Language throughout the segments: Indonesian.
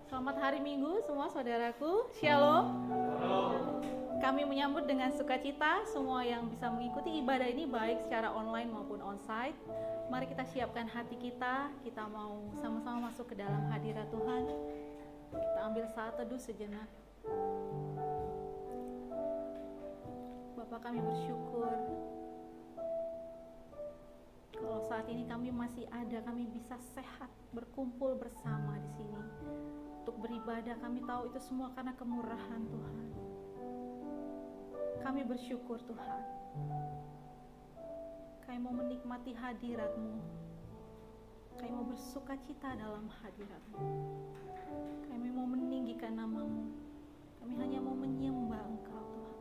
Selamat hari Minggu semua saudaraku. Shalom. Kami menyambut dengan sukacita semua yang bisa mengikuti ibadah ini baik secara online maupun onsite. Mari kita siapkan hati kita mau sama-sama masuk ke dalam hadirat Tuhan. Kita ambil saat teduh sejenak. Bapa, kami bersyukur kalau saat ini kami masih ada, kami bisa sehat berkumpul bersama di sini untuk beribadah. Kami tahu itu semua karena kemurahan Tuhan. Kami bersyukur Tuhan. Kami mau menikmati hadirat-Mu. Kami mau bersuka cita dalam hadirat-Mu. Kami mau meninggikan nama-Mu. Kami hanya mau menyembah Engkau Tuhan.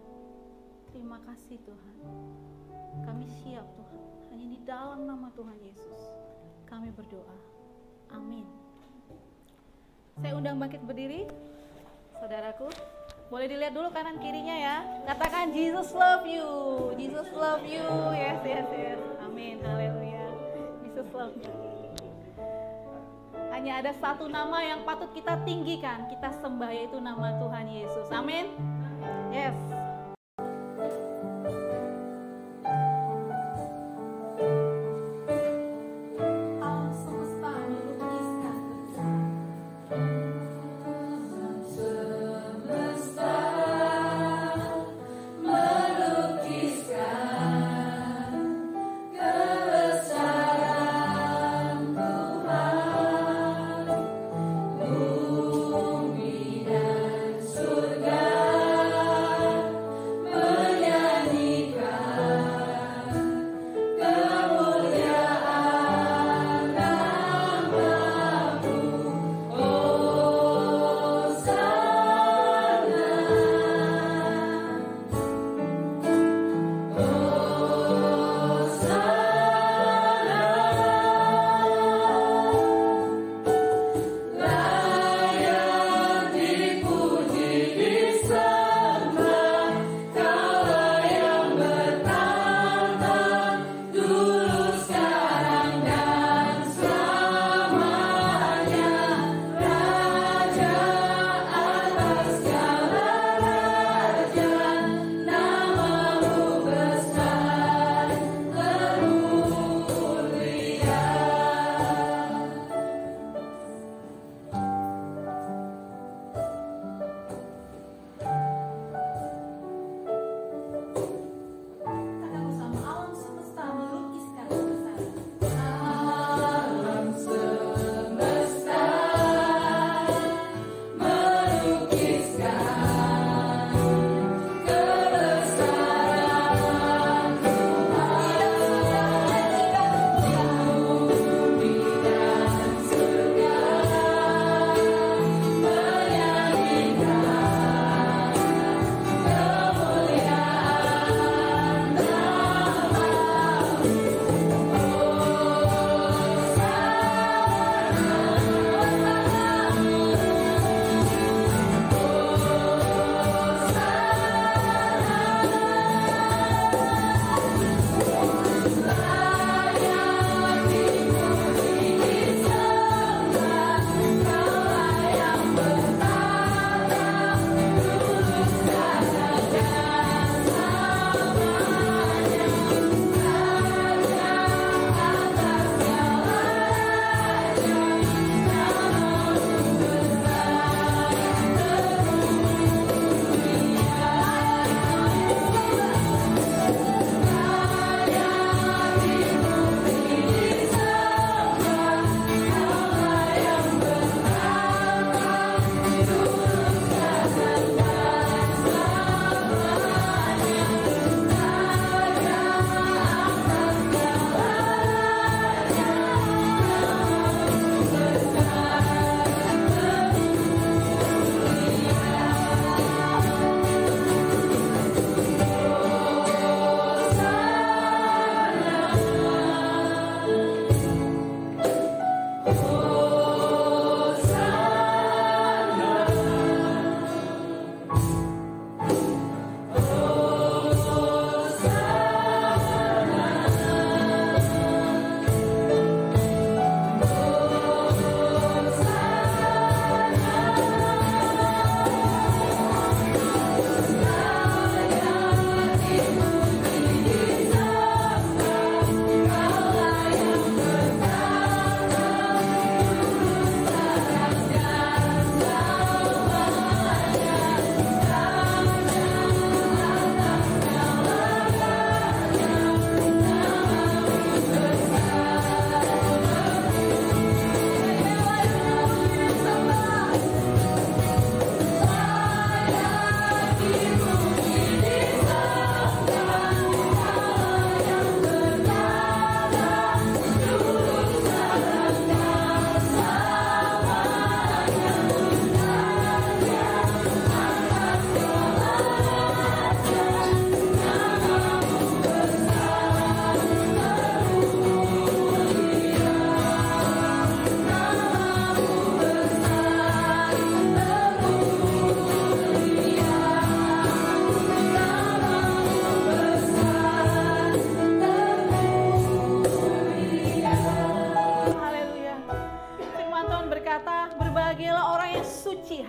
Terima kasih Tuhan. Kami siap Tuhan. Hanya di dalam nama Tuhan Yesus kami berdoa. Amin. Saya undang bangkit berdiri, saudaraku. Boleh dilihat dulu kanan kirinya ya. Katakan Jesus love you, Jesus love you. Yes. Amin, haleluya. Jesus love you. Hanya ada satu nama yang patut kita tinggikan, kita sembah, yaitu nama Tuhan Yesus. Amin. Yes. Surga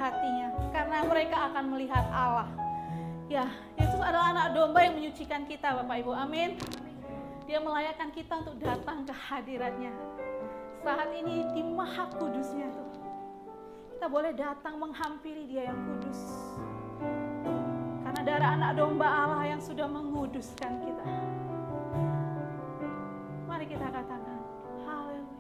hatinya, karena mereka akan melihat Allah. Ya, Yesus adalah anak domba yang menyucikan kita, Bapak Ibu. Amin. Dia melayakkan kita untuk datang ke hadiratnya. Saat ini di Maha Kudusnya tuh, kita boleh datang menghampiri Dia yang kudus. Karena darah anak domba Allah yang sudah menguduskan kita. Mari kita katakan, haleluya.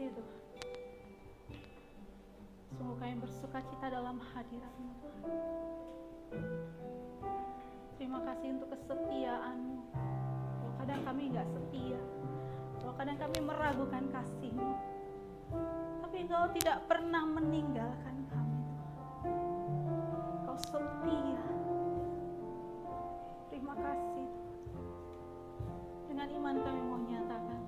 kasih Tuhan. Sungguh kami bersukacita dalam hadirat-Mu Tuhan. Terima kasih untuk kesetiaan-Mu. Kalau kadang kami nggak setia, kalau kadang kami meragukan kasih-Mu, tapi Engkau tidak pernah meninggalkan kami Tuhan. Engkau setia. Terima kasih Tuhan. Dengan iman kami mau nyatakan,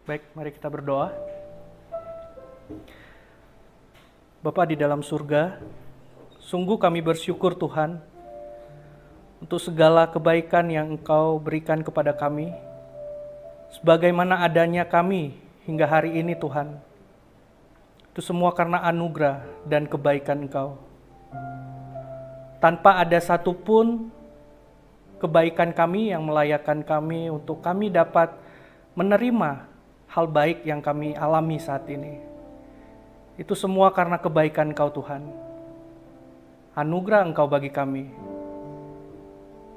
Baik, mari kita berdoa. Bapa di dalam surga, sungguh kami bersyukur Tuhan untuk segala kebaikan yang Engkau berikan kepada kami, sebagaimana adanya kami hingga hari ini Tuhan. Itu semua karena anugerah dan kebaikan Engkau. Tanpa ada satupun kebaikan kami yang melayakkan kami untuk kami dapat menerima hal baik yang kami alami saat ini. Itu semua karena kebaikan Engkau Tuhan. Anugerah Engkau bagi kami.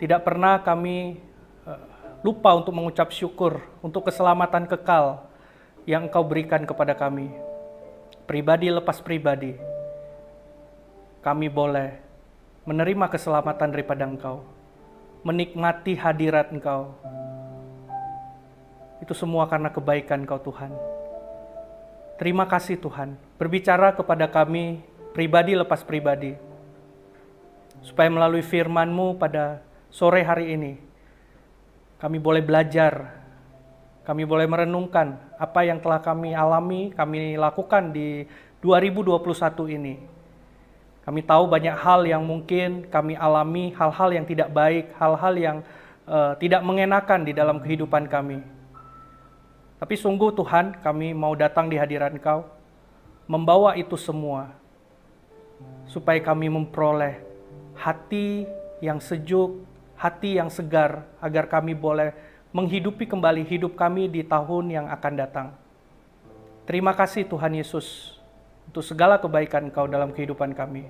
Tidak pernah kami lupa untuk mengucap syukur untuk keselamatan kekal yang Engkau berikan kepada kami. Pribadi lepas pribadi, kami boleh menerima keselamatan daripada Engkau, menikmati hadirat Engkau. Itu semua karena kebaikan Engkau Tuhan. Terima kasih Tuhan, berbicara kepada kami pribadi lepas pribadi, supaya melalui firman-Mu pada sore hari ini, kami boleh belajar, kami boleh merenungkan apa yang telah kami alami, kami lakukan di 2021 ini. Kami tahu banyak hal yang mungkin kami alami, hal-hal yang tidak baik, hal-hal yang tidak mengenakan di dalam kehidupan kami. Tapi sungguh Tuhan, kami mau datang di hadirat Engkau, membawa itu semua, supaya kami memperoleh hati yang sejuk, hati yang segar, agar kami boleh menghidupi kembali hidup kami di tahun yang akan datang. Terima kasih Tuhan Yesus, untuk segala kebaikan Engkau dalam kehidupan kami.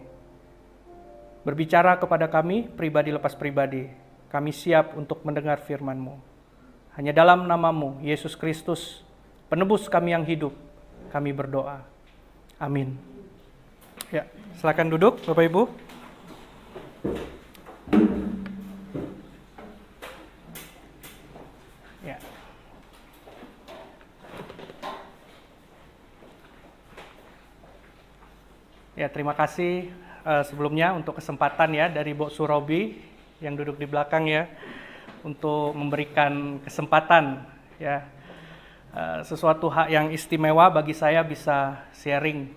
Berbicara kepada kami, pribadi lepas pribadi, kami siap untuk mendengar firman-Mu. Hanya dalam nama-Mu, Yesus Kristus, penebus kami yang hidup, kami berdoa. Amin. Ya, silakan duduk Bapak Ibu. Ya. Ya, terima kasih sebelumnya untuk kesempatan ya dari Bu Surobi yang duduk di belakang ya, untuk memberikan kesempatan ya, sesuatu hak yang istimewa bagi saya bisa sharing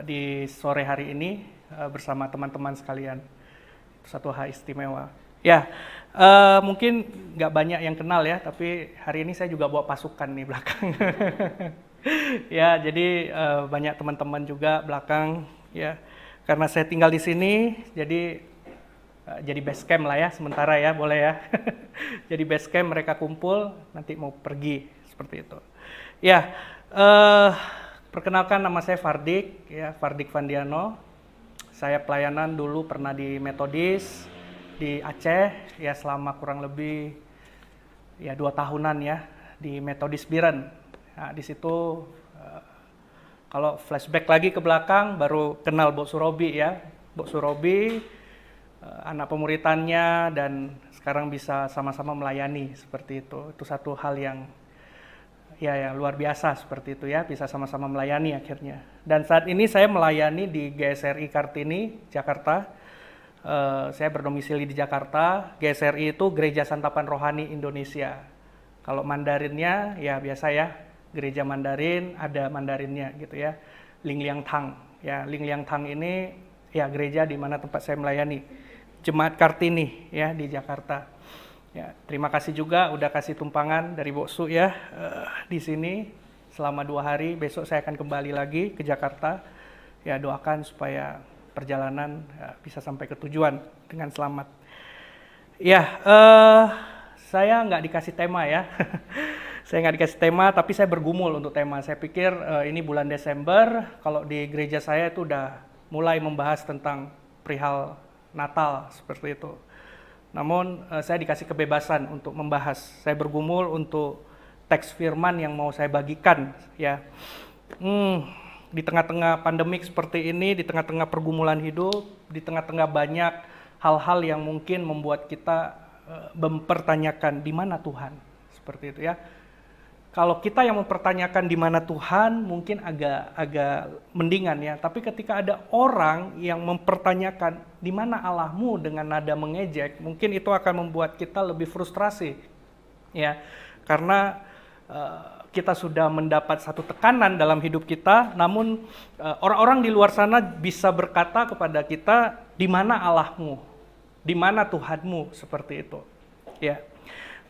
di sore hari ini bersama teman-teman sekalian. Satu hak istimewa. Ya, mungkin nggak banyak yang kenal ya, tapi hari ini saya juga bawa pasukan nih belakang. Ya, jadi banyak teman-teman juga belakang ya. Karena saya tinggal di sini, jadi base camp lah ya, sementara ya, boleh ya. Jadi base camp, mereka kumpul, nanti mau pergi, seperti itu. Ya, perkenalkan nama saya Fardik, ya, Fardik Vandiano. Saya pelayanan dulu pernah di Metodis, di Aceh, ya selama kurang lebih ya 2 tahunan ya, di Metodis Biren. Nah, di situ, kalau flashback lagi ke belakang, baru kenal Bu Surobi ya. Bu Surobi, anak pemuritannya, dan sekarang bisa sama-sama melayani seperti itu. Itu satu hal yang ya luar biasa seperti itu ya, bisa sama-sama melayani akhirnya. Dan saat ini saya melayani di GSRI Kartini, Jakarta. Saya berdomisili di Jakarta. GSRI itu Gereja Santapan Rohani Indonesia. Kalau Mandarinnya ya biasa ya, Gereja Mandarin, ada Mandarinnya gitu ya. Ling Liang Tang. Ya, Ling Liang Tang ini ya gereja di mana tempat saya melayani. Jemaat Kartini ya di Jakarta. Ya, terima kasih juga udah kasih tumpangan dari Bu Su ya di sini selama 2 hari. Besok saya akan kembali lagi ke Jakarta. Ya, doakan supaya perjalanan bisa sampai ke tujuan dengan selamat. Ya, saya nggak dikasih tema ya. Saya nggak dikasih tema, tapi saya bergumul untuk tema. Saya pikir ini bulan Desember, kalau di gereja saya itu udah mulai membahas tentang perihal Natal seperti itu. Namun saya dikasih kebebasan untuk membahas. Saya bergumul untuk teks firman yang mau saya bagikan ya. Di tengah-tengah pandemik seperti ini, di tengah-tengah pergumulan hidup, di tengah-tengah banyak hal-hal yang mungkin membuat kita mempertanyakan di mana Tuhan, seperti itu ya. Kalau kita yang mempertanyakan di mana Tuhan, mungkin agak mendingan ya. Tapi ketika ada orang yang mempertanyakan di mana Allahmu dengan nada mengejek, mungkin itu akan membuat kita lebih frustrasi ya. Karena kita sudah mendapat satu tekanan dalam hidup kita, namun orang-orang di luar sana bisa berkata kepada kita, di mana Allahmu, di mana Tuhanmu, seperti itu. Ya.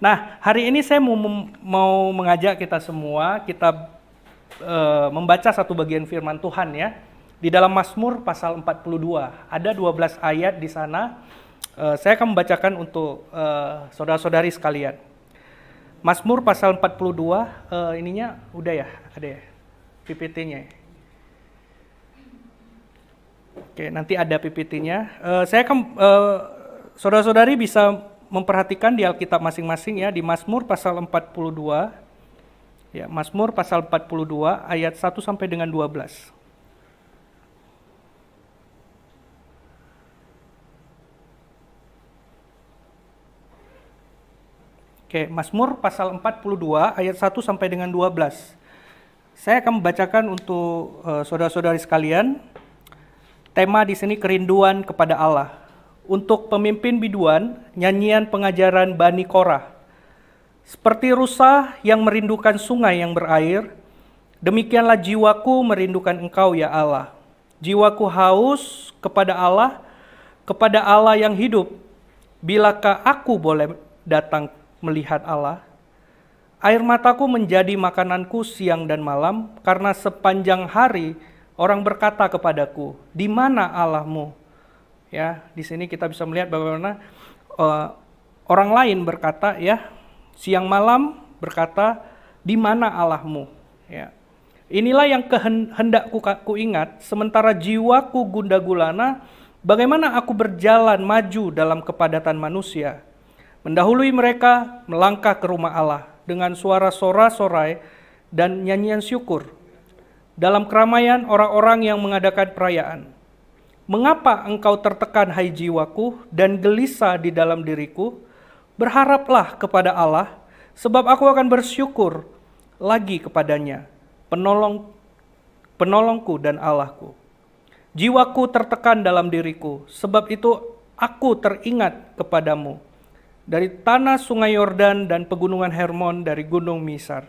Nah, hari ini saya mau mengajak kita semua, kita membaca satu bagian firman Tuhan ya, di dalam Mazmur pasal 42, ada 12 ayat di sana. Saya akan membacakan untuk saudara-saudari sekalian. Mazmur pasal 42, ininya udah ya, ada ya, PPT-nya. Oke, nanti ada PPT-nya. Saya akan, saudara-saudari bisa memperhatikan di Alkitab masing-masing ya, di Mazmur pasal 42, ya, Mazmur pasal 42 ayat 1 sampai dengan 12. Oke, Mazmur pasal 42 ayat 1 sampai dengan 12. Saya akan membacakan untuk saudara-saudari sekalian. Tema di sini kerinduan kepada Allah. Untuk pemimpin biduan, nyanyian pengajaran Bani Korah. Seperti rusa yang merindukan sungai yang berair, demikianlah jiwaku merindukan Engkau ya Allah. Jiwaku haus kepada Allah yang hidup. Bilakah aku boleh datang melihat Allah? Air mataku menjadi makananku siang dan malam, karena sepanjang hari orang berkata kepadaku, di mana Allahmu? Ya, di sini kita bisa melihat bagaimana orang lain berkata, ya, siang malam berkata, di mana Allahmu? Ya. Inilah yang hendak ku ingat, sementara jiwaku gundah gulana, bagaimana aku berjalan maju dalam kepadatan manusia. Mendahului mereka melangkah ke rumah Allah dengan suara sorak-sorai dan nyanyian syukur. Dalam keramaian orang-orang yang mengadakan perayaan. Mengapa engkau tertekan hai jiwaku dan gelisah di dalam diriku? Berharaplah kepada Allah, sebab aku akan bersyukur lagi kepadanya, penolongku dan Allahku. Jiwaku tertekan dalam diriku, sebab itu aku teringat kepadamu. Dari tanah sungai Yordan dan pegunungan Hermon, dari gunung Misar.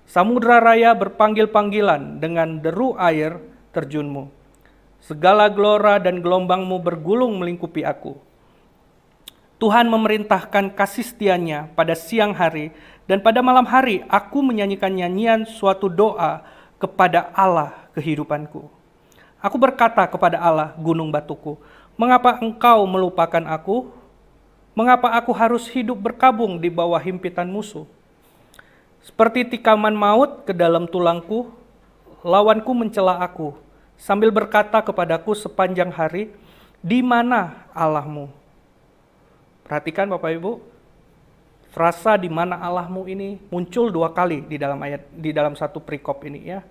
Samudra raya berpanggil-panggilan dengan deru air terjunmu. Segala gelora dan gelombangmu bergulung melingkupi aku. Tuhan memerintahkan kasih setianya pada siang hari, dan pada malam hari aku menyanyikan nyanyian suatu doa kepada Allah kehidupanku. Aku berkata kepada Allah, gunung batuku, mengapa engkau melupakan aku? Mengapa aku harus hidup berkabung di bawah himpitan musuh? Seperti tikaman maut ke dalam tulangku, lawanku mencela aku, sambil berkata kepadaku sepanjang hari, di mana Allahmu? Perhatikan Bapak Ibu, frasa di mana Allahmu ini muncul 2 kali di dalam ayat, di dalam satu perikop ini ya.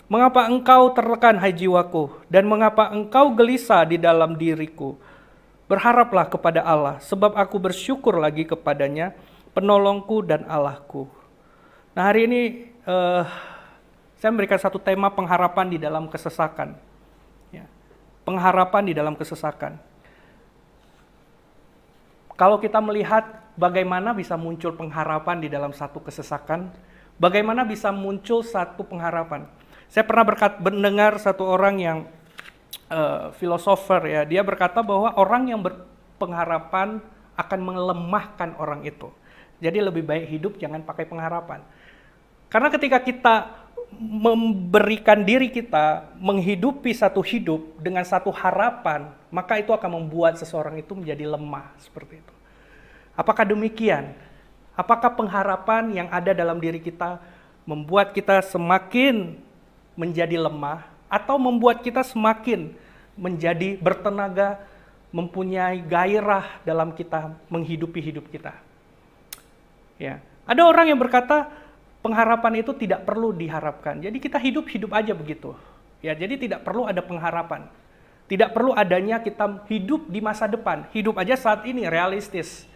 Mengapa engkau tertekan hai jiwaku, dan mengapa engkau gelisah di dalam diriku? Berharaplah kepada Allah, sebab aku bersyukur lagi kepadanya, penolongku dan Allahku. Nah, hari ini saya memberikan satu tema pengharapan di dalam kesesakan. Ya, pengharapan di dalam kesesakan. Kalau kita melihat bagaimana bisa muncul pengharapan di dalam satu kesesakan, bagaimana bisa muncul satu pengharapan. Saya pernah mendengar satu orang yang filosofer ya, dia berkata bahwa orang yang berpengharapan akan melemahkan orang itu. Jadi lebih baik hidup jangan pakai pengharapan. Karena ketika kita memberikan diri kita menghidupi satu hidup dengan satu harapan, maka itu akan membuat seseorang itu menjadi lemah seperti itu. Apakah demikian? Apakah pengharapan yang ada dalam diri kita membuat kita semakin menjadi lemah, atau membuat kita semakin menjadi bertenaga, mempunyai gairah dalam kita menghidupi hidup kita? Ya, ada orang yang berkata pengharapan itu tidak perlu diharapkan. Jadi kita hidup aja begitu. Ya, jadi tidak perlu ada pengharapan. Tidak perlu adanya kita hidup di masa depan. Hidup aja saat ini realistis.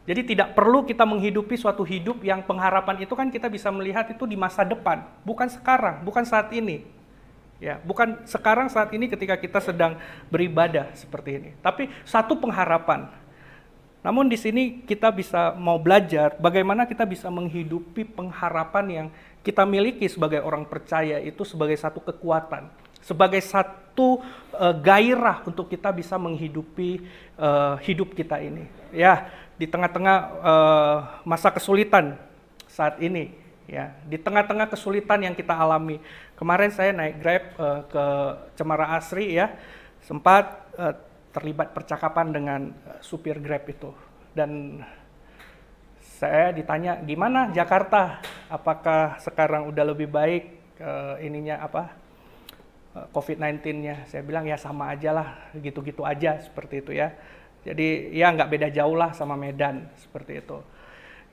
Jadi tidak perlu kita menghidupi suatu hidup yang pengharapan itu kan kita bisa melihat itu di masa depan, bukan sekarang, bukan saat ini. Ya, bukan sekarang saat ini ketika kita sedang beribadah seperti ini. Tapi satu pengharapan. Namun di sini kita bisa mau belajar bagaimana kita bisa menghidupi pengharapan yang kita miliki sebagai orang percaya itu sebagai satu kekuatan, sebagai satu gairah untuk kita bisa menghidupi hidup kita ini. Ya, di tengah-tengah masa kesulitan saat ini, ya, di tengah-tengah kesulitan yang kita alami. Kemarin saya naik Grab ke Cemara Asri, ya, sempat terlibat percakapan dengan supir Grab itu, dan saya ditanya gimana Jakarta, apakah sekarang udah lebih baik COVID-19-nya. Saya bilang ya sama aja lah, gitu-gitu aja seperti itu ya. Jadi ya nggak beda jauh lah sama Medan seperti itu.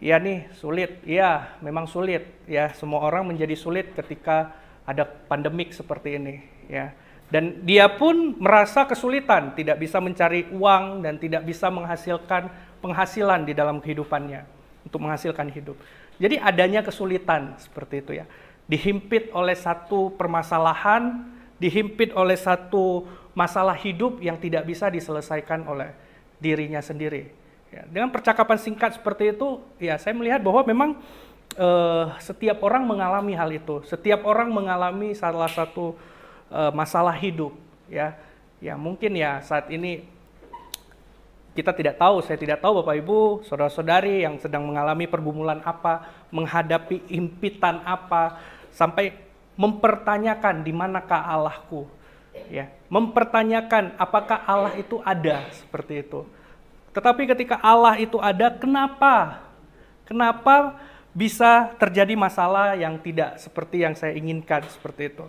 Iya nih sulit, iya memang sulit ya, semua orang menjadi sulit ketika ada pandemik seperti ini ya. Dan dia pun merasa kesulitan, tidak bisa mencari uang dan tidak bisa menghasilkan penghasilan di dalam kehidupannya untuk menghasilkan hidup. Jadi adanya kesulitan seperti itu ya. Dihimpit oleh satu permasalahan, dihimpit oleh satu masalah hidup yang tidak bisa diselesaikan oleh dirinya sendiri. Ya, dengan percakapan singkat seperti itu, ya saya melihat bahwa memang setiap orang mengalami hal itu. Setiap orang mengalami salah satu masalah hidup, ya. Ya mungkin ya saat ini kita tidak tahu, saya tidak tahu Bapak Ibu, saudara-saudari yang sedang mengalami pergumulan apa, menghadapi impitan apa, sampai mempertanyakan di manakah Allahku, ya, mempertanyakan apakah Allah itu ada, seperti itu. Tetapi ketika Allah itu ada, kenapa bisa terjadi masalah yang tidak seperti yang saya inginkan, seperti itu.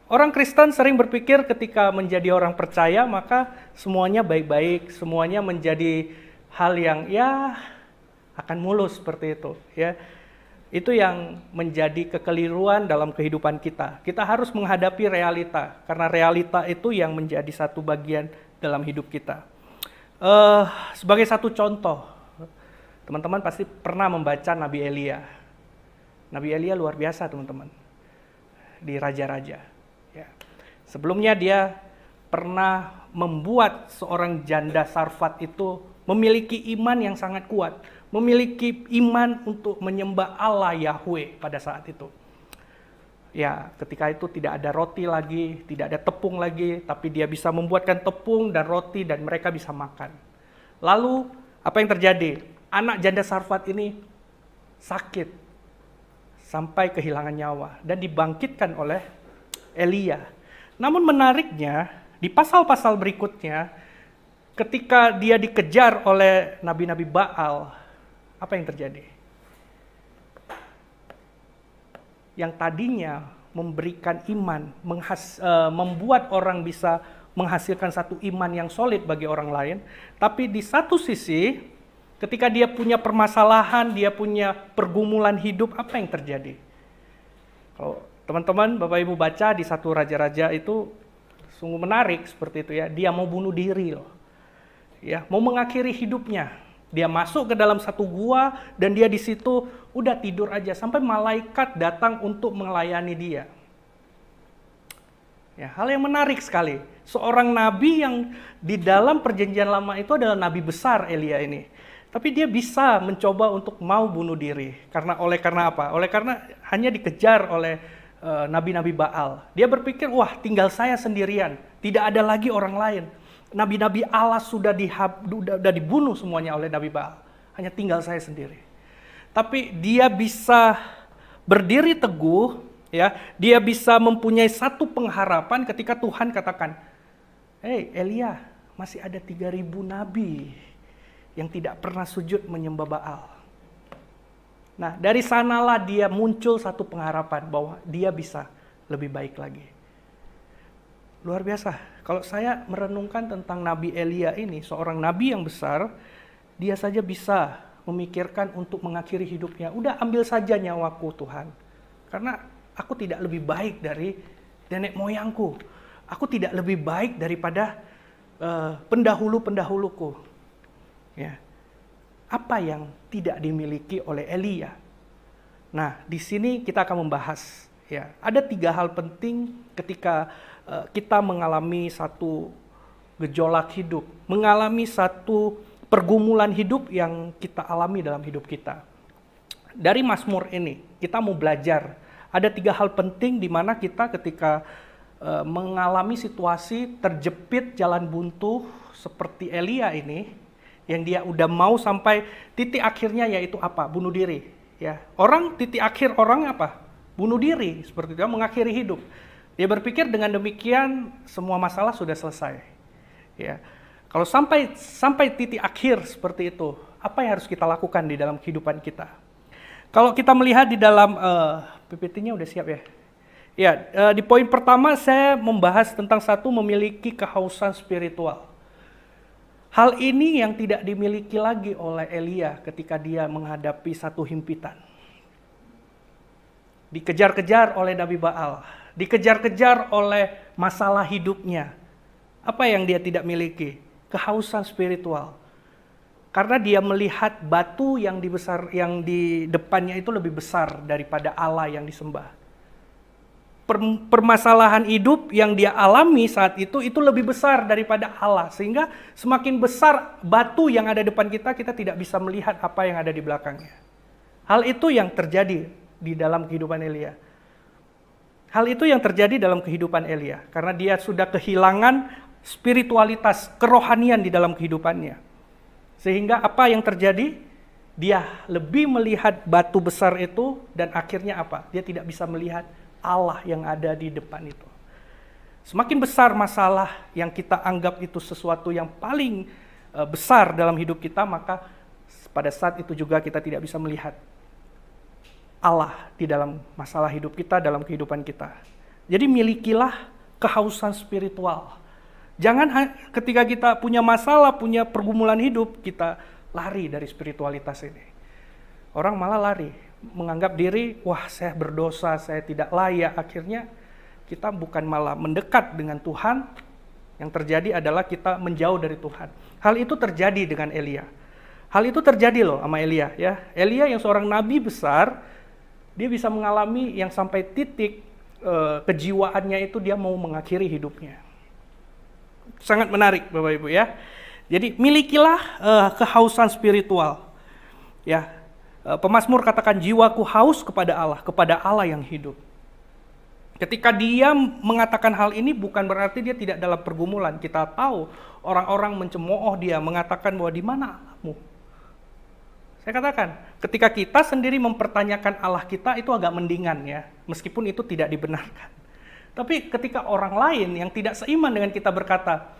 Orang Kristen sering berpikir ketika menjadi orang percaya maka semuanya baik-baik, semuanya menjadi hal yang ya akan mulus seperti itu, ya. Itu yang menjadi kekeliruan dalam kehidupan kita. Kita harus menghadapi realita, karena realita itu yang menjadi satu bagian dalam hidup kita. Sebagai satu contoh, teman-teman pasti pernah membaca Nabi Elia. Nabi Elia luar biasa, teman-teman, di Raja-Raja. Ya. Sebelumnya dia pernah membuat seorang janda Sarfat itu memiliki iman yang sangat kuat, memiliki iman untuk menyembah Allah Yahweh pada saat itu. Ya, ketika itu tidak ada roti lagi, tidak ada tepung lagi, tapi dia bisa membuatkan tepung dan roti dan mereka bisa makan. Lalu apa yang terjadi? Anak janda Sarfat ini sakit sampai kehilangan nyawa dan dibangkitkan oleh Elia. Namun menariknya, di pasal-pasal berikutnya, ketika dia dikejar oleh nabi-nabi Baal, apa yang terjadi? Yang tadinya memberikan iman, membuat orang bisa menghasilkan satu iman yang solid bagi orang lain, tapi di satu sisi, ketika dia punya permasalahan, dia punya pergumulan hidup, apa yang terjadi? Kalau teman-teman, Bapak Ibu baca di satu Raja-Raja itu sungguh menarik seperti itu ya. Dia mau bunuh diri loh. Ya, mau mengakhiri hidupnya. Dia masuk ke dalam satu gua dan dia di situ udah tidur aja sampai malaikat datang untuk melayani dia. Ya, hal yang menarik sekali. Seorang nabi yang di dalam perjanjian lama itu adalah nabi besar Elia ini. Tapi dia bisa mencoba untuk mau bunuh diri. Oleh karena apa? Oleh karena hanya dikejar oleh nabi-nabi Baal. Dia berpikir, wah tinggal saya sendirian, tidak ada lagi orang lain. Nabi-nabi Allah sudah dibunuh semuanya oleh Nabi Baal. Hanya tinggal saya sendiri. Tapi dia bisa berdiri teguh, ya. Dia bisa mempunyai satu pengharapan ketika Tuhan katakan, "Hei Elia, masih ada 3.000 nabi yang tidak pernah sujud menyembah Baal." Nah, dari sanalah dia muncul satu pengharapan bahwa dia bisa lebih baik lagi. Luar biasa. Kalau saya merenungkan tentang Nabi Elia ini, seorang nabi yang besar, dia saja bisa memikirkan untuk mengakhiri hidupnya. Udah ambil saja nyawaku Tuhan. Karena aku tidak lebih baik dari nenek moyangku. Aku tidak lebih baik daripada pendahulu-pendahuluku. Ya. Apa yang tidak dimiliki oleh Elia? Nah, di sini kita akan membahas. Ya, ada 3 hal penting ketika kita mengalami satu gejolak hidup, mengalami satu pergumulan hidup yang kita alami dalam hidup kita. Dari Mazmur ini, kita mau belajar. Ada 3 hal penting di mana kita ketika mengalami situasi terjepit jalan buntu seperti Elia ini, yang dia udah mau sampai titik akhirnya yaitu apa? Bunuh diri. Ya, orang titik akhir orang apa? Bunuh diri, seperti itu, mengakhiri hidup. Dia berpikir dengan demikian semua masalah sudah selesai. Ya, kalau sampai titik akhir seperti itu, apa yang harus kita lakukan di dalam kehidupan kita? Kalau kita melihat di dalam PPT-nya udah siap ya? Ya, di poin pertama saya membahas tentang memiliki kehausan spiritual. Hal ini yang tidak dimiliki lagi oleh Elia ketika dia menghadapi satu himpitan. Dikejar-kejar oleh Nabi Baal, dikejar-kejar oleh masalah hidupnya. Apa yang dia tidak miliki? Kehausan spiritual. Karena dia melihat batu yang di depannya itu lebih besar daripada Allah yang disembah. Permasalahan hidup yang dia alami saat itu lebih besar daripada Allah, sehingga semakin besar batu yang ada depan kita, kita tidak bisa melihat apa yang ada di belakangnya. Hal itu yang terjadi di dalam kehidupan Elia. Hal itu yang terjadi dalam kehidupan Elia, karena dia sudah kehilangan spiritualitas, kerohanian di dalam kehidupannya. Sehingga apa yang terjadi? Dia lebih melihat batu besar itu, dan akhirnya apa? Dia tidak bisa melihat Allah yang ada di depan itu. Semakin besar masalah yang kita anggap itu sesuatu yang paling besar dalam hidup kita, maka pada saat itu juga kita tidak bisa melihat Allah di dalam masalah hidup kita, dalam kehidupan kita. Jadi milikilah kehausan spiritual. Jangan ketika kita punya masalah, punya pergumulan hidup, kita lari dari spiritualitas ini. Orang malah lari, menganggap diri, wah saya berdosa, saya tidak layak. Akhirnya kita bukan malah mendekat dengan Tuhan, yang terjadi adalah kita menjauh dari Tuhan. Hal itu terjadi dengan Elia. Hal itu terjadi loh sama Elia. Ya, Elia yang seorang nabi besar, dia bisa mengalami yang sampai titik kejiwaannya itu dia mau mengakhiri hidupnya. Sangat menarik Bapak Ibu ya. Jadi milikilah kehausan spiritual. Ya, pemazmur katakan jiwaku haus kepada Allah yang hidup. Ketika dia mengatakan hal ini bukan berarti dia tidak dalam pergumulan. Kita tahu orang-orang mencemooh dia, mengatakan bahwa di mana Allahmu? Saya katakan, ketika kita sendiri mempertanyakan Allah kita itu agak mendingan ya, meskipun itu tidak dibenarkan. Tapi ketika orang lain yang tidak seiman dengan kita berkata,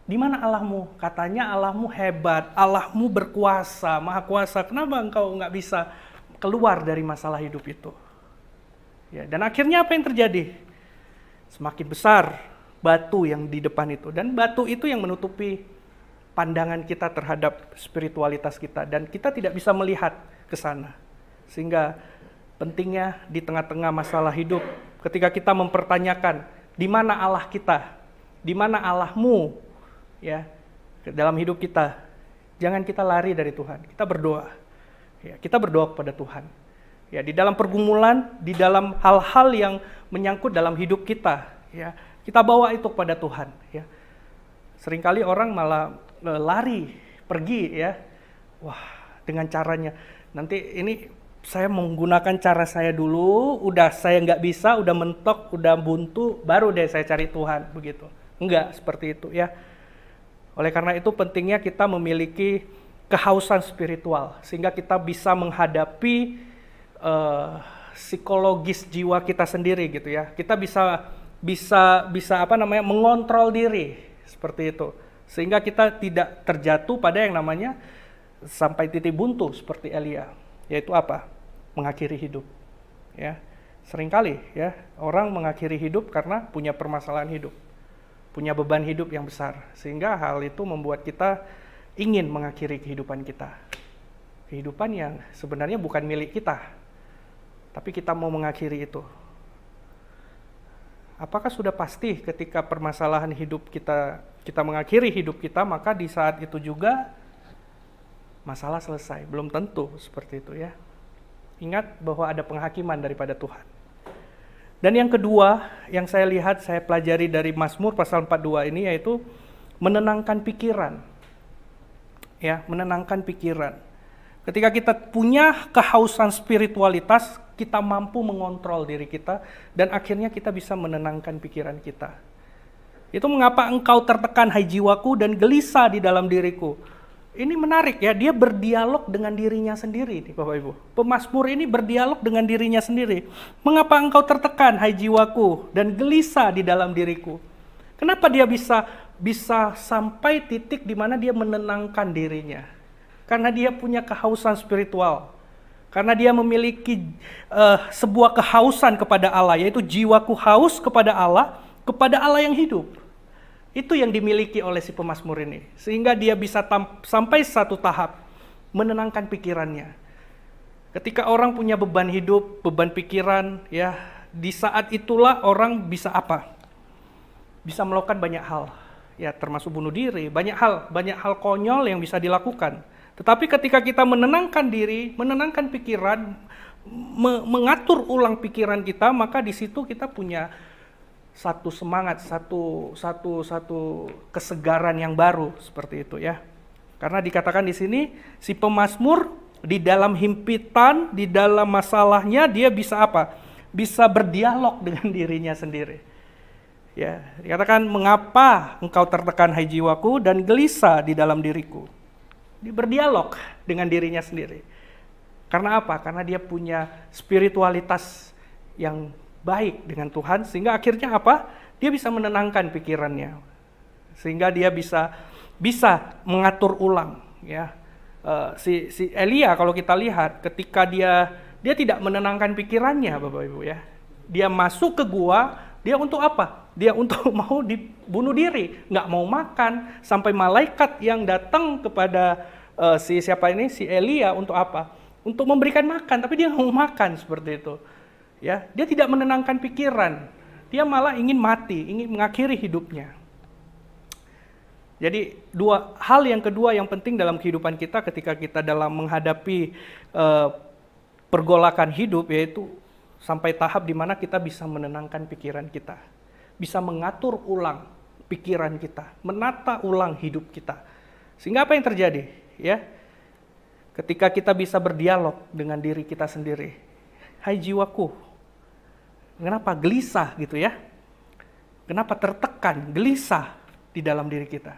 di mana Allahmu? Katanya Allahmu hebat, Allahmu berkuasa, maha kuasa. Kenapa engkau nggak bisa keluar dari masalah hidup itu? Ya, dan akhirnya apa yang terjadi? Semakin besar batu yang di depan itu. Dan batu itu yang menutupi pandangan kita terhadap spiritualitas kita. Dan kita tidak bisa melihat ke sana. Sehingga pentingnya di tengah-tengah masalah hidup, ketika kita mempertanyakan, di mana Allah kita? Di mana Allahmu? Ya, dalam hidup kita, jangan kita lari dari Tuhan. Kita berdoa. Ya, kita berdoa kepada Tuhan. Ya, di dalam pergumulan, di dalam hal-hal yang menyangkut dalam hidup kita, ya, kita bawa itu kepada Tuhan. Ya. Seringkali orang malah lari, pergi, ya. Wah, dengan caranya. Nanti ini saya menggunakan cara saya dulu, udah saya nggak bisa, udah mentok, udah buntu, baru deh saya cari Tuhan, begitu. Enggak seperti itu, ya. Oleh karena itu pentingnya kita memiliki kehausan spiritual, sehingga kita bisa menghadapi psikologis jiwa kita sendiri gitu ya. Kita bisa mengontrol diri seperti itu, sehingga kita tidak terjatuh pada yang namanya sampai titik buntu seperti Elia, yaitu apa? Mengakhiri hidup. Ya, seringkali ya orang mengakhiri hidup karena punya permasalahan hidup, punya beban hidup yang besar, sehingga hal itu membuat kita ingin mengakhiri kehidupan kita. Kehidupan yang sebenarnya bukan milik kita, tapi kita mau mengakhiri itu. Apakah sudah pasti ketika permasalahan hidup kita mengakhiri hidup kita, maka di saat itu juga masalah selesai? Belum tentu seperti itu ya. Ingat bahwa ada penghakiman daripada Tuhan. Dan yang kedua, yang saya lihat, saya pelajari dari Mazmur pasal 42 ini, yaitu menenangkan pikiran. ya, menenangkan pikiran. Ketika kita punya kehausan spiritualitas, kita mampu mengontrol diri kita dan akhirnya kita bisa menenangkan pikiran kita. Itu mengapa engkau tertekan hai jiwaku dan gelisah di dalam diriku. Ini menarik ya, dia berdialog dengan dirinya sendiri nih Bapak Ibu. Pemazmur ini berdialog dengan dirinya sendiri. Mengapa engkau tertekan hai jiwaku dan gelisah di dalam diriku? Kenapa dia bisa sampai titik di mana dia menenangkan dirinya? Karena dia punya kehausan spiritual. Karena dia memiliki sebuah kehausan kepada Allah, yaitu jiwaku haus kepada Allah yang hidup. Itu yang dimiliki oleh si pemazmur ini. Sehingga dia bisa sampai satu tahap menenangkan pikirannya. Ketika orang punya beban hidup, beban pikiran, ya, di saat itulah orang bisa apa? Bisa melakukan banyak hal. Ya, termasuk bunuh diri, banyak hal konyol yang bisa dilakukan. Tetapi ketika kita menenangkan diri, menenangkan pikiran, mengatur ulang pikiran kita, maka di situ kita punya satu semangat, satu kesegaran yang baru seperti itu ya. Karena dikatakan di sini si pemazmur di dalam himpitan, di dalam masalahnya dia bisa apa? Bisa berdialog dengan dirinya sendiri. Ya, dikatakan mengapa engkau tertekan hai jiwaku dan gelisah di dalam diriku. Dia berdialog dengan dirinya sendiri. Karena apa? Karena dia punya spiritualitas yang baik dengan Tuhan, sehingga akhirnya apa? Dia bisa menenangkan pikirannya. Sehingga dia bisa mengatur ulang ya. Si Elia kalau kita lihat ketika dia tidak menenangkan pikirannya Bapak Ibu ya. Dia masuk ke gua, dia untuk apa? Dia untuk mau dibunuh diri, nggak mau makan, sampai malaikat yang datang kepada si Elia untuk apa? Untuk memberikan makan, tapi dia nggak mau makan seperti itu. Ya, dia tidak menenangkan pikiran, dia malah ingin mati, ingin mengakhiri hidupnya. Jadi hal yang kedua yang penting dalam kehidupan kita ketika kita dalam menghadapi pergolakan hidup, yaitu sampai tahap di mana kita bisa menenangkan pikiran kita. Bisa mengatur ulang pikiran kita, menata ulang hidup kita. Sehingga apa yang terjadi? Ya, ketika kita bisa berdialog dengan diri kita sendiri. Hai jiwaku, kenapa gelisah gitu ya? Kenapa tertekan, gelisah di dalam diri kita?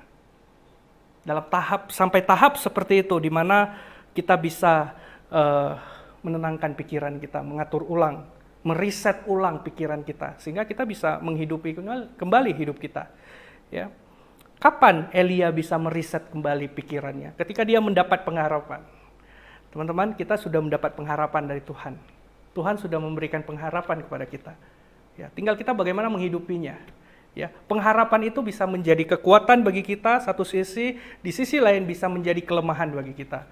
Sampai tahap seperti itu, di mana kita bisa menenangkan pikiran kita, mengatur ulang, meriset ulang pikiran kita, sehingga kita bisa menghidupi kembali hidup kita. Ya. Kapan Elia bisa meriset kembali pikirannya? Ketika dia mendapat pengharapan. Teman-teman, kita sudah mendapat pengharapan dari Tuhan. Tuhan sudah memberikan pengharapan kepada kita. Ya, tinggal kita bagaimana menghidupinya. Ya, pengharapan itu bisa menjadi kekuatan bagi kita satu sisi, di sisi lain bisa menjadi kelemahan bagi kita.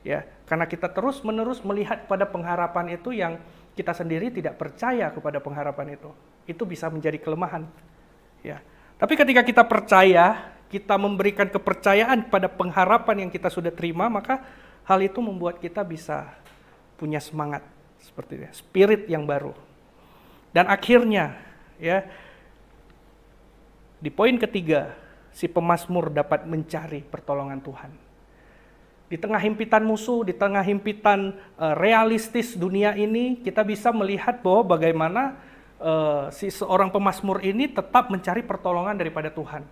Ya, karena kita terus-menerus melihat pada pengharapan itu yang kita sendiri tidak percaya kepada pengharapan itu. Itu bisa menjadi kelemahan. Ya. Tapi ketika kita percaya, kita memberikan kepercayaan pada pengharapan yang kita sudah terima, maka hal itu membuat kita bisa punya semangat seperti itu, spirit yang baru. Dan akhirnya, ya, di poin ketiga, si pemazmur dapat mencari pertolongan Tuhan. Di tengah himpitan musuh, di tengah himpitan realistis dunia ini, kita bisa melihat bahwa bagaimana si seorang pemazmur ini tetap mencari pertolongan daripada Tuhan.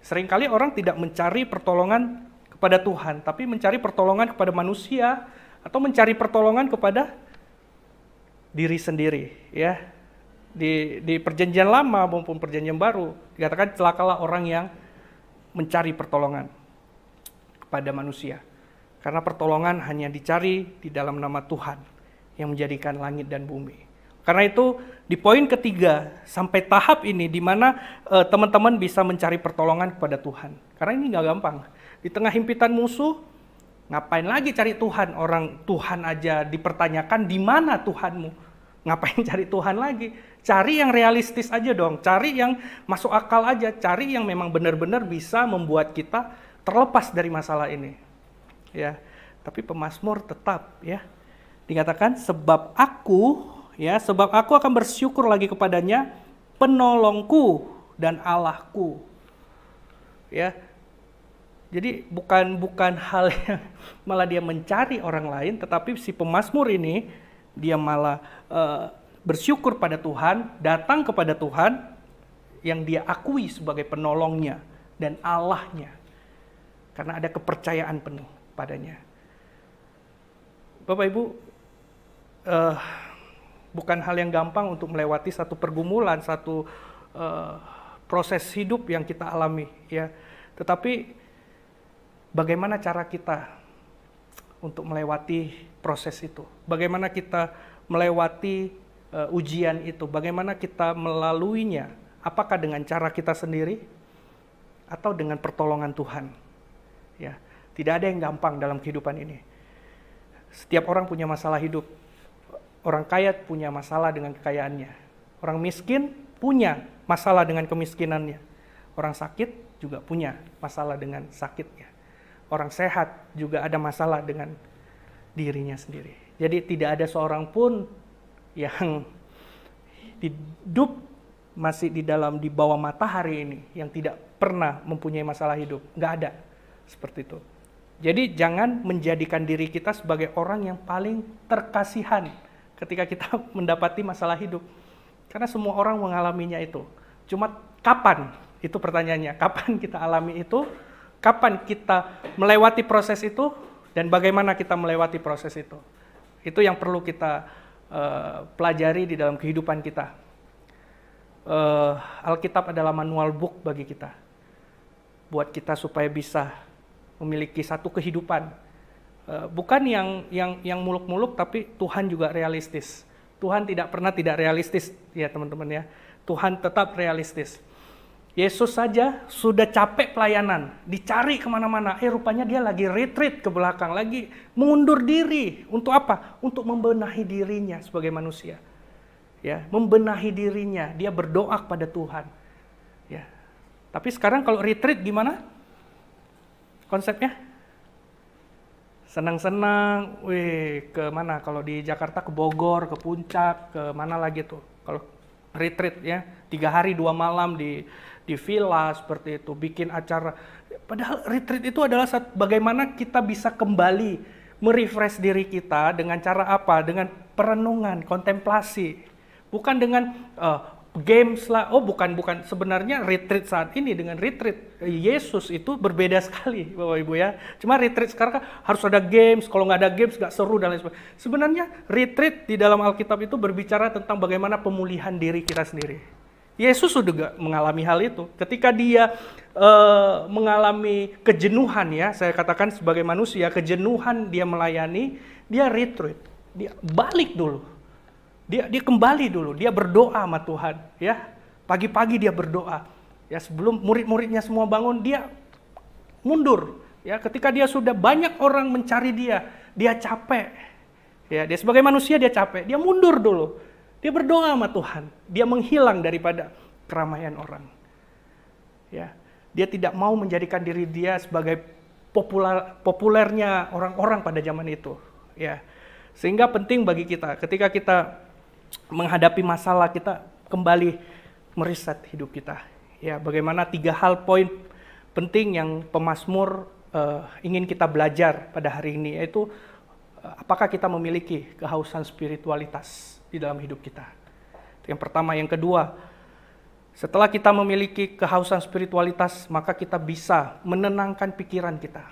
Seringkali orang tidak mencari pertolongan kepada Tuhan, tapi mencari pertolongan kepada manusia atau mencari pertolongan kepada diri sendiri. Ya, di perjanjian lama maupun perjanjian baru dikatakan celakalah orang yang mencari pertolongan kepada manusia. Karena pertolongan hanya dicari di dalam nama Tuhan yang menjadikan langit dan bumi. Karena itu di poin ketiga sampai tahap ini di mana teman-teman bisa mencari pertolongan kepada Tuhan. Karena ini nggak gampang. Di tengah himpitan musuh, ngapain lagi cari Tuhan? Orang Tuhan aja dipertanyakan, di mana Tuhanmu? Ngapain cari Tuhan lagi? Cari yang realistis aja dong. Cari yang masuk akal aja. Cari yang memang benar-benar bisa membuat kita terlepas dari masalah ini. Ya, tapi pemazmur tetap ya dikatakan sebab aku akan bersyukur lagi kepadanya, penolongku dan Allahku. Ya, Jadi bukan hal yang malah dia mencari orang lain, tetapi si pemazmur ini dia malah bersyukur pada Tuhan, datang kepada Tuhan yang dia akui sebagai penolongnya dan Allahnya. Karena ada kepercayaan penuh padanya. Bapak Ibu, bukan hal yang gampang untuk melewati satu pergumulan, satu proses hidup yang kita alami, ya. Tetapi bagaimana cara kita untuk melewati proses itu? Bagaimana kita melewati ujian itu? Bagaimana kita melaluinya? Apakah dengan cara kita sendiri atau dengan pertolongan Tuhan? Ya, tidak ada yang gampang dalam kehidupan ini. Setiap orang punya masalah hidup. Orang kaya punya masalah dengan kekayaannya. Orang miskin punya masalah dengan kemiskinannya. Orang sakit juga punya masalah dengan sakitnya. Orang sehat juga ada masalah dengan dirinya sendiri. Jadi tidak ada seorang pun yang hidup masih di bawah matahari ini yang tidak pernah mempunyai masalah hidup. Nggak ada seperti itu. Jadi jangan menjadikan diri kita sebagai orang yang paling terkasihan ketika kita mendapati masalah hidup. Karena semua orang mengalaminya itu. Cuma kapan? Itu pertanyaannya. Kapan kita alami itu? Kapan kita melewati proses itu, dan bagaimana kita melewati proses itu. Itu yang perlu kita pelajari di dalam kehidupan kita. Alkitab adalah manual book bagi kita. Buat kita supaya bisa memiliki satu kehidupan. Bukan yang muluk-muluk, tapi Tuhan juga realistis. Tuhan tidak pernah tidak realistis, ya teman-teman ya. Tuhan tetap realistis. Yesus saja sudah capek pelayanan, dicari kemana-mana. Rupanya dia lagi retreat ke belakang, lagi mengundur diri. Untuk apa? Untuk membenahi dirinya sebagai manusia. Ya, membenahi dirinya. Dia berdoa kepada Tuhan. Ya. Tapi sekarang kalau retreat gimana? Konsepnya? Senang-senang, ke mana? Kalau di Jakarta ke Bogor, ke Puncak, ke mana lagi tuh? Kalau retreat ya, 3 hari 2 malam di villa seperti itu, bikin acara. Padahal retreat itu adalah bagaimana kita bisa kembali merefresh diri kita dengan cara apa? Dengan perenungan, kontemplasi. Bukan dengan games lah. Bukan. Sebenarnya retreat saat ini dengan retreat Yesus itu berbeda sekali, Bapak Ibu ya. Cuma retreat sekarang kan harus ada games. Kalau nggak ada games nggak seru dan lain sebagainya. Sebenarnya retreat di dalam Alkitab itu berbicara tentang bagaimana pemulihan diri kita sendiri. Yesus sudah mengalami hal itu. Ketika dia mengalami kejenuhan ya, saya katakan sebagai manusia, kejenuhan dia melayani, dia retreat. Dia balik dulu. Dia kembali dulu, dia berdoa sama Tuhan, ya. Pagi-pagi dia berdoa. Ya, sebelum murid-muridnya semua bangun, dia mundur. Ya, ketika dia sudah banyak orang mencari dia capek. Ya, dia sebagai manusia dia capek, dia mundur dulu. Dia berdoa sama Tuhan, dia menghilang daripada keramaian orang. Ya, dia tidak mau menjadikan diri dia sebagai populernya orang-orang pada zaman itu. Ya, sehingga penting bagi kita ketika kita menghadapi masalah, kita kembali meriset hidup kita. Ya, bagaimana 3 hal poin penting yang pemazmur ingin kita belajar pada hari ini, yaitu apakah kita memiliki kehausan spiritualitas di dalam hidup kita. Yang pertama, yang kedua, setelah kita memiliki kehausan spiritualitas, maka kita bisa menenangkan pikiran kita,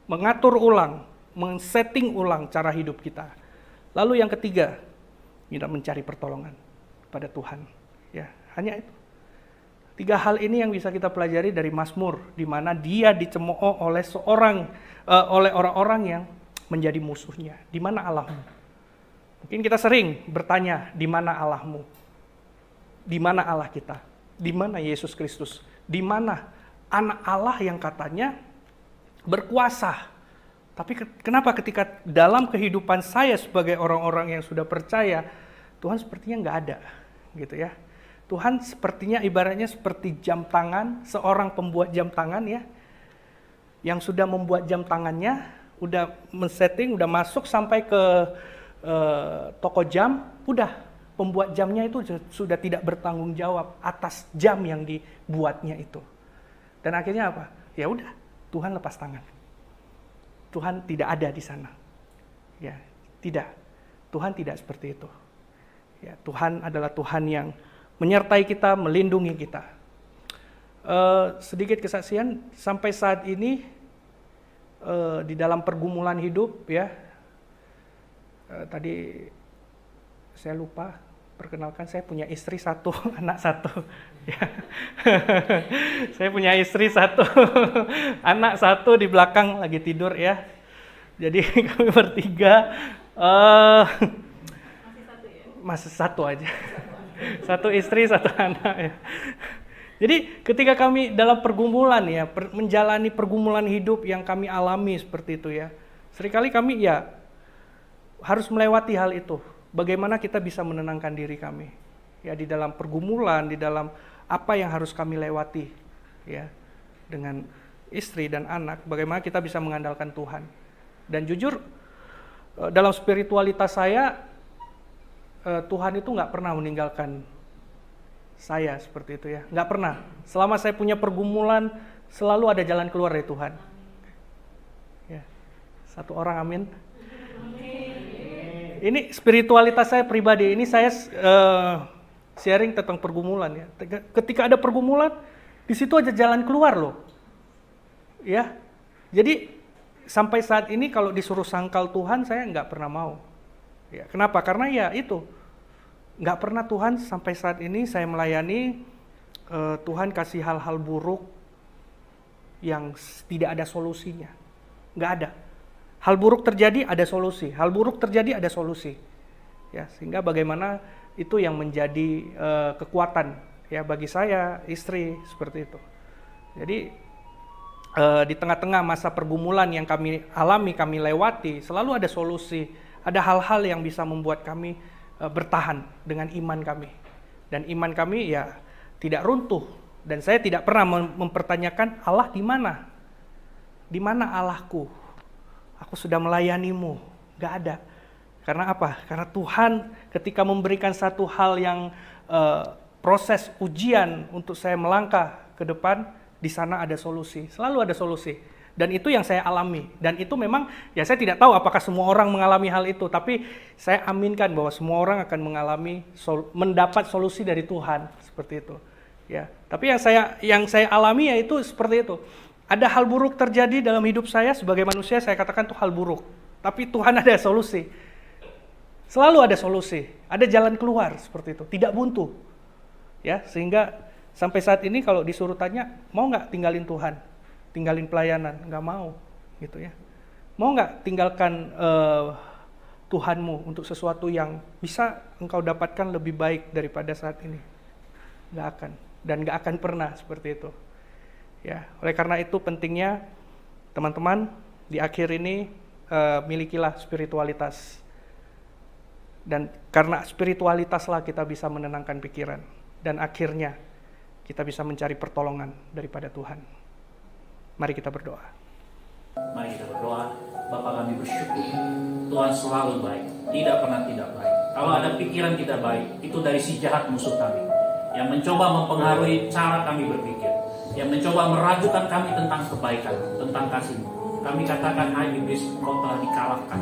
mengatur ulang, men-setting ulang cara hidup kita. Lalu yang ketiga, kita mencari pertolongan pada Tuhan. Ya, hanya itu. 3 hal ini yang bisa kita pelajari dari Mazmur, di mana dia dicemooh oleh oleh orang-orang yang menjadi musuhnya. Di mana Allahmu? Mungkin kita sering bertanya, di mana Allahmu? Di mana Allah kita? Di mana Yesus Kristus? Di mana anak Allah yang katanya berkuasa? Tapi kenapa ketika dalam kehidupan saya sebagai orang-orang yang sudah percaya, Tuhan sepertinya nggak ada, gitu ya. Tuhan sepertinya ibaratnya seperti jam tangan, seorang pembuat jam tangan ya, yang sudah membuat jam tangannya, udah men-setting, udah masuk sampai ke toko jam, udah pembuat jamnya itu sudah tidak bertanggung jawab atas jam yang dibuatnya itu. Dan akhirnya apa? Ya udah, Tuhan lepas tangan. Tuhan tidak ada di sana. Ya, tidak. Tuhan tidak seperti itu. Ya, Tuhan adalah Tuhan yang menyertai kita, melindungi kita. Sedikit kesaksian, sampai saat ini di dalam pergumulan hidup, ya. Tadi saya lupa perkenalkan, saya punya istri satu, anak satu. Ya. Saya punya istri satu, anak satu di belakang lagi tidur ya. Jadi kami bertiga. Masih satu aja. Satu istri, satu anak ya. Jadi ketika kami dalam pergumulan ya, menjalani pergumulan hidup yang kami alami seperti itu ya. Seringkali kami ya harus melewati hal itu. Bagaimana kita bisa menenangkan diri kami ya di dalam pergumulan, di dalam apa yang harus kami lewati ya dengan istri dan anak. Bagaimana kita bisa mengandalkan Tuhan. Dan jujur dalam spiritualitas saya, Tuhan itu nggak pernah meninggalkan saya seperti itu ya, nggak pernah. Selama saya punya pergumulan, selalu ada jalan keluar dari Tuhan. Ya, satu orang amin. Ini spiritualitas saya pribadi. Ini saya sharing tentang pergumulan ya. Ketika ada pergumulan, di situ aja jalan keluar loh. Ya, jadi sampai saat ini kalau disuruh sangkal Tuhan, saya nggak pernah mau. Ya, kenapa? Karena ya itu, nggak pernah Tuhan sampai saat ini saya melayani, Tuhan kasih hal-hal buruk yang tidak ada solusinya. Nggak ada. Hal buruk terjadi, ada solusi. Hal buruk terjadi, ada solusi. Ya, sehingga bagaimana itu yang menjadi kekuatan ya bagi saya, istri, seperti itu. Jadi di tengah-tengah masa pergumulan yang kami alami, kami lewati, selalu ada solusi. Ada hal-hal yang bisa membuat kami bertahan dengan iman kami. Dan iman kami ya tidak runtuh. Dan saya tidak pernah mempertanyakan Allah di mana? Di mana Allahku? Aku sudah melayanimu. Gak ada. Karena apa? Karena Tuhan ketika memberikan satu hal yang proses ujian untuk saya melangkah ke depan, di sana ada solusi. Selalu ada solusi. Dan itu yang saya alami. Dan itu memang, ya saya tidak tahu apakah semua orang mengalami hal itu. Tapi saya aminkan bahwa semua orang akan mengalami, mendapat solusi dari Tuhan. Seperti itu. Ya. Tapi yang saya alami ya itu seperti itu. Ada hal buruk terjadi dalam hidup saya sebagai manusia, saya katakan itu hal buruk. Tapi Tuhan ada solusi. Selalu ada solusi. Ada jalan keluar seperti itu. Tidak buntu. Ya, sehingga sampai saat ini kalau disuruh tanya, mau nggak tinggalin Tuhan? Tinggalin pelayanan? Nggak mau. Gitu ya. Mau nggak tinggalkan Tuhanmu untuk sesuatu yang bisa engkau dapatkan lebih baik daripada saat ini? Nggak akan. Dan nggak akan pernah seperti itu. Ya, oleh karena itu pentingnya teman-teman di akhir ini milikilah spiritualitas. Dan karena spiritualitaslah kita bisa menenangkan pikiran. Dan akhirnya kita bisa mencari pertolongan daripada Tuhan. Mari kita berdoa. Mari kita berdoa. Bapa, kami bersyukur Tuhan selalu baik, tidak pernah tidak baik. Kalau ada pikiran tidak baik, itu dari si jahat musuh kami yang mencoba mempengaruhi cara kami berpikir, yang mencoba meragukan kami tentang kebaikan, tentang kasih-Mu. Kami katakan, hai iblis, Kau telah dikalahkan.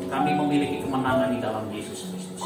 Kami memiliki kemenangan di dalam Yesus Kristus.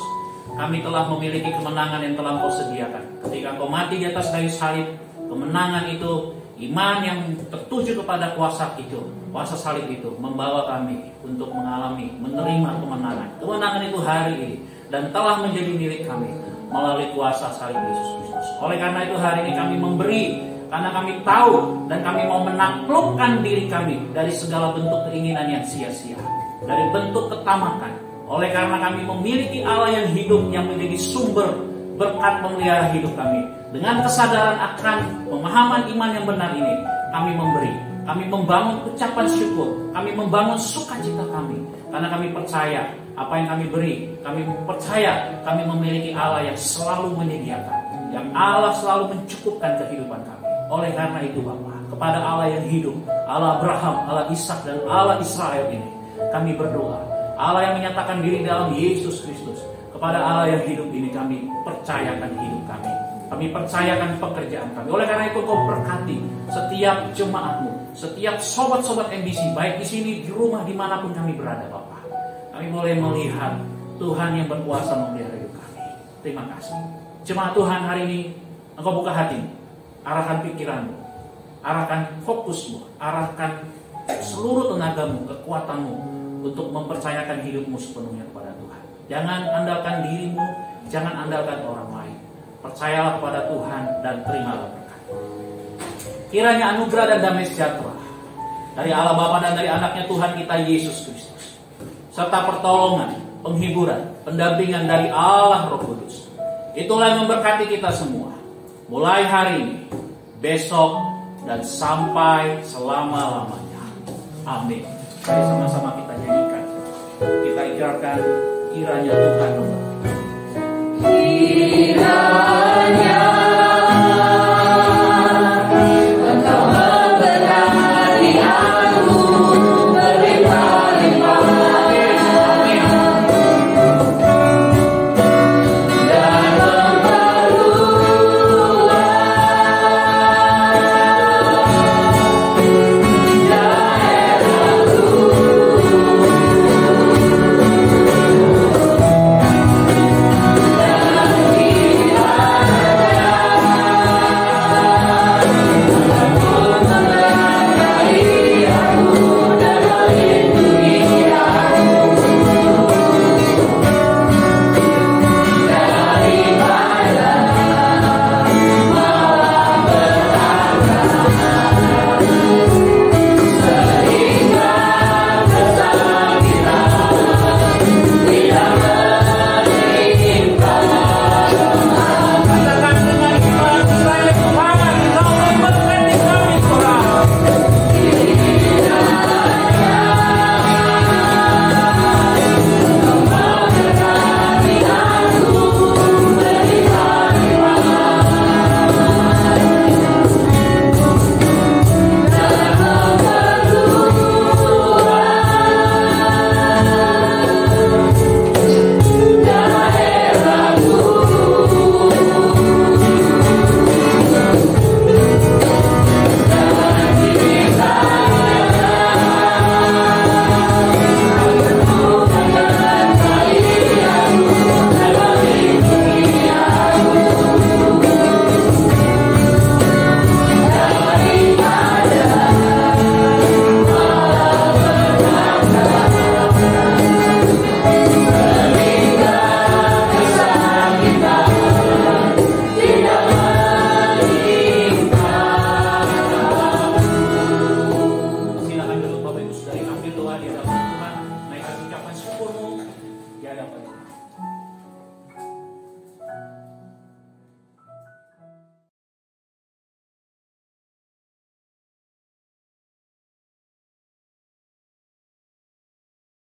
Kami telah memiliki kemenangan yang telah Kau sediakan. Ketika Kau mati di atas kayu salib, kemenangan itu, iman yang tertuju kepada kuasa itu, kuasa salib itu, membawa kami untuk mengalami, menerima kemenangan. Kemenangan itu hari ini, dan telah menjadi milik kami melalui kuasa salib Yesus Kristus. Oleh karena itu hari ini kami memberi, karena kami tahu dan kami mau menaklukkan diri kami dari segala bentuk keinginan yang sia-sia, dari bentuk ketamakan. Oleh karena kami memiliki Allah yang hidup, yang menjadi sumber berkat memelihara hidup kami. Dengan kesadaran akan pemahaman iman yang benar ini, kami memberi, kami membangun ucapan syukur, kami membangun sukacita kami. Karena kami percaya apa yang kami beri, kami percaya kami memiliki Allah yang selalu menyediakan, yang Allah selalu mencukupkan kehidupan kami. Oleh karena itu Bapa, kepada Allah yang hidup, Allah Abraham, Allah Ishak dan Allah Israel ini, kami berdoa. Allah yang menyatakan diri dalam Yesus Kristus, kepada Allah yang hidup ini kami percayakan hidup kami. Kami percayakan pekerjaan kami. Oleh karena itu Kau berkati setiap jemaat-Mu, setiap sobat-sobat MBC, baik di sini, di rumah, dimanapun kami berada Bapa, kami boleh melihat Tuhan yang berkuasa memelihara hidup kami. Terima kasih. Jemaat Tuhan, hari ini Engkau buka hatimu, arahkan pikiranmu, arahkan fokusmu, arahkan seluruh tenagamu, kekuatanmu untuk mempercayakan hidupmu sepenuhnya kepada Tuhan. Jangan andalkan dirimu, jangan andalkan orang lain. Percayalah kepada Tuhan dan terimalah berkat. Kiranya anugerah dan damai sejahtera dari Allah Bapa dan dari anaknya Tuhan kita Yesus Kristus, serta pertolongan, penghiburan, pendampingan dari Allah Roh Kudus, itulah yang memberkati kita semua, mulai hari ini, besok, dan sampai selama-lamanya. Amin. Mari sama-sama kita nyanyikan, kita ikrarkan kiranya Tuhan memberkati.